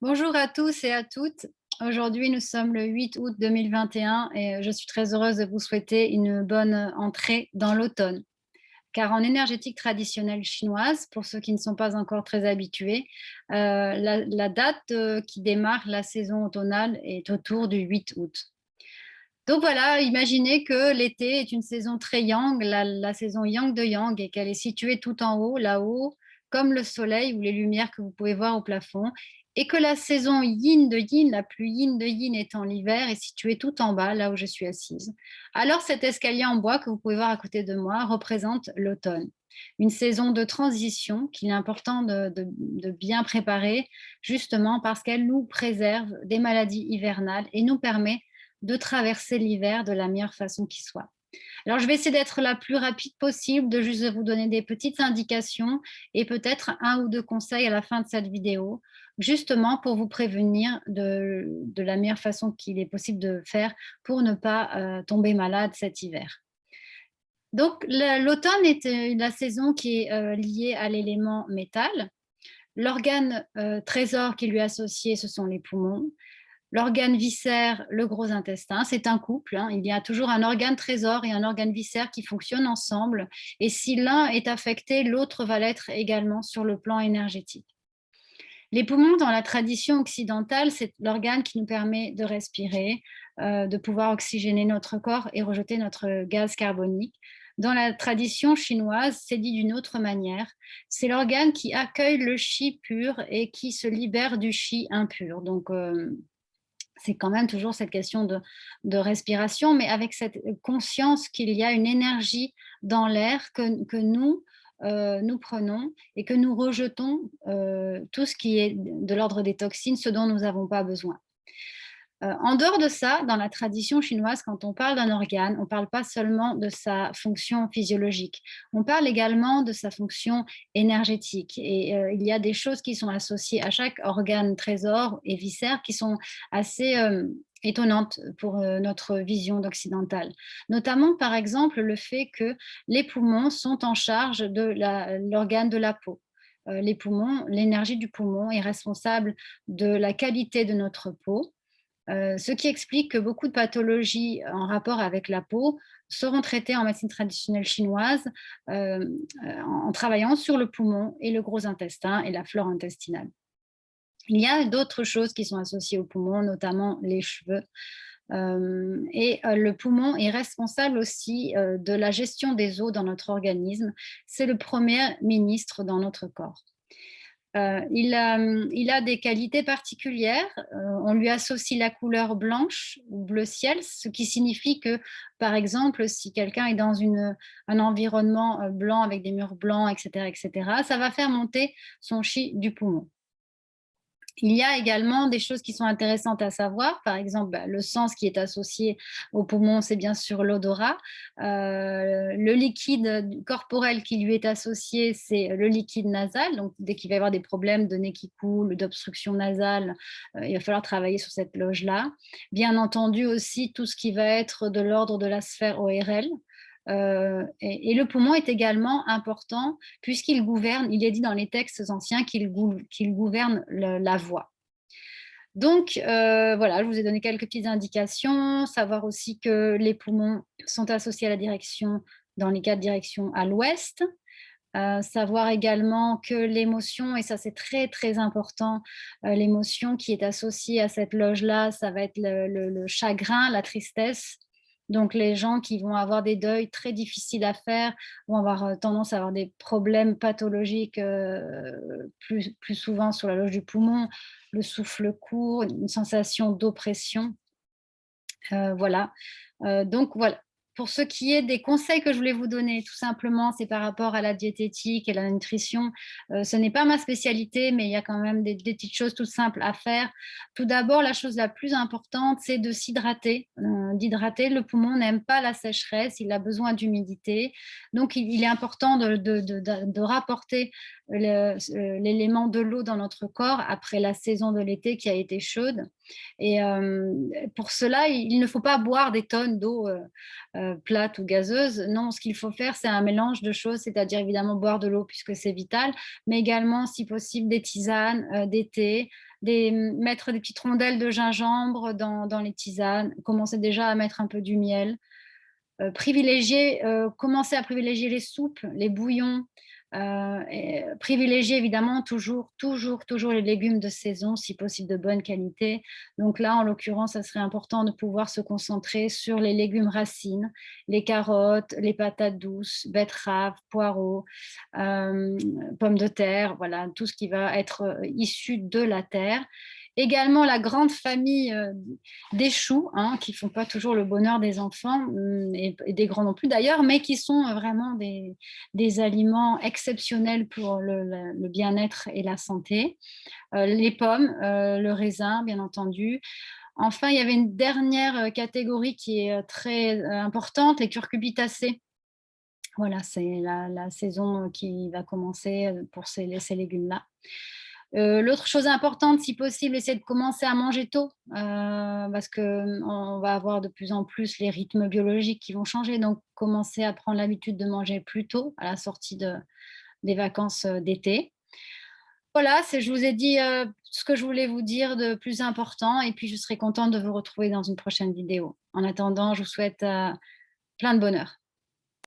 Bonjour à tous et à toutes. Aujourd'hui, nous sommes le 8 août 2021 et je suis très heureuse de vous souhaiter une bonne entrée dans l'automne. Car en énergétique traditionnelle chinoise, pour ceux qui ne sont pas encore très habitués, la date qui démarre la saison automnale est autour du 8 août. Donc voilà, imaginez que l'été est une saison très yang, la saison yang de yang, et qu'elle est située tout en haut, là-haut, comme le soleil ou les lumières que vous pouvez voir au plafond, et que la saison yin de yin, la plus yin de yin étant l'hiver, est située tout en bas, là où je suis assise. Alors cet escalier en bois que vous pouvez voir à côté de moi représente l'automne, une saison de transition qu'il est important de bien préparer, justement parce qu'elle nous préserve des maladies hivernales et nous permet de traverser l'hiver de la meilleure façon qui soit. Alors, je vais essayer d'être la plus rapide possible, de juste vous donner des petites indications et peut-être un ou deux conseils à la fin de cette vidéo, justement pour vous prévenir de la meilleure façon qu'il est possible de faire pour ne pas tomber malade cet hiver. Donc, l'automne est la saison qui est liée à l'élément métal. L'organe trésor qui lui est associé, ce sont les poumons. L'organe viscère, le gros intestin, c'est un couple, hein. Il y a toujours un organe trésor et un organe viscère qui fonctionnent ensemble. Et si l'un est affecté, l'autre va l'être également sur le plan énergétique. Les poumons, dans la tradition occidentale, c'est l'organe qui nous permet de respirer, de pouvoir oxygéner notre corps et rejeter notre gaz carbonique. Dans la tradition chinoise, c'est dit d'une autre manière. C'est l'organe qui accueille le chi pur et qui se libère du chi impur. Donc, c'est quand même toujours cette question de respiration, mais avec cette conscience qu'il y a une énergie dans l'air que nous, nous prenons et que nous rejetons tout ce qui est de l'ordre des toxines, ce dont nous n'avons pas besoin. En dehors de ça, dans la tradition chinoise, quand on parle d'un organe, on ne parle pas seulement de sa fonction physiologique, on parle également de sa fonction énergétique. Et il y a des choses qui sont associées à chaque organe trésor et viscère qui sont assez étonnantes pour notre vision d'occidentale. Notamment, par exemple, le fait que les poumons sont en charge de l'organe de la peau. Les poumons, l'énergie du poumon est responsable de la qualité de notre peau, ce qui explique que beaucoup de pathologies en rapport avec la peau seront traitées en médecine traditionnelle chinoise en travaillant sur le poumon et le gros intestin et la flore intestinale. Il y a d'autres choses qui sont associées au poumon, notamment les cheveux. Le poumon est responsable aussi de la gestion des eaux dans notre organisme. C'est le premier ministre dans notre corps. Il a des qualités particulières. On lui associe la couleur blanche ou bleu ciel, ce qui signifie que, par exemple, si quelqu'un est dans un environnement blanc avec des murs blancs, etc., ça va faire monter son chi du poumon. Il y a également des choses qui sont intéressantes à savoir. Par exemple, le sens qui est associé au poumon, c'est bien sûr l'odorat. Le liquide corporel qui lui est associé, c'est le liquide nasal. Donc, dès qu'il va y avoir des problèmes de nez qui coule, d'obstruction nasale, il va falloir travailler sur cette loge-là. Bien entendu aussi, tout ce qui va être de l'ordre de la sphère ORL. Et le poumon est également important puisqu'il gouverne, il est dit dans les textes anciens qu'il gouverne la voix. Donc voilà, je vous ai donné quelques petites indications, savoir aussi que les poumons sont associés à la direction, dans les quatre directions, à l'ouest. Savoir également que l'émotion, et ça c'est très très important, l'émotion qui est associée à cette loge-là, ça va être le chagrin, la tristesse. Donc les gens qui vont avoir des deuils très difficiles à faire vont avoir tendance à avoir des problèmes pathologiques plus souvent sur la loge du poumon, le souffle court, une sensation d'oppression. Voilà. Donc voilà. Pour ce qui est des conseils que je voulais vous donner, tout simplement, c'est par rapport à la diététique et la nutrition. Ce n'est pas ma spécialité, mais il y a quand même des petites choses toutes simples à faire. Tout d'abord, la chose la plus importante, c'est de s'hydrater. D'hydrater, le poumon n'aime pas la sécheresse, il a besoin d'humidité. Donc, il est important de rapporter l'élément de l'eau dans notre corps après la saison de l'été qui a été chaude. Et pour cela, il ne faut pas boire des tonnes d'eau plate ou gazeuse. Non, ce qu'il faut faire, c'est un mélange de choses, c'est-à-dire évidemment boire de l'eau puisque c'est vital, mais également, si possible, des tisanes, des thés, mettre des petites rondelles de gingembre dans les tisanes, commencer déjà à mettre un peu du miel. Commencer à privilégier les soupes, les bouillons, et privilégier évidemment toujours les légumes de saison, si possible de bonne qualité. Donc là, en l'occurrence, ça serait important de pouvoir se concentrer sur les légumes racines, les carottes, les patates douces, betteraves, poireaux, pommes de terre, voilà, tout ce qui va être, issu de la terre. Également la grande famille, des choux, hein, qui font pas toujours le bonheur des enfants, et des grands non plus d'ailleurs, mais qui sont vraiment des aliments exceptionnels pour le bien-être et la santé. Les pommes, le raisin, bien entendu. Enfin, il y avait une dernière catégorie qui est très importante, les curcubitacées. Voilà, c'est la saison qui va commencer pour ces légumes-là. L'autre chose importante, si possible, essayer de commencer à manger tôt, parce qu'on va avoir de plus en plus les rythmes biologiques qui vont changer, donc commencer à prendre l'habitude de manger plus tôt à la sortie des vacances, d'été. Voilà, je vous ai dit, ce que je voulais vous dire de plus important et puis je serai contente de vous retrouver dans une prochaine vidéo. En attendant, je vous souhaite, plein de bonheur.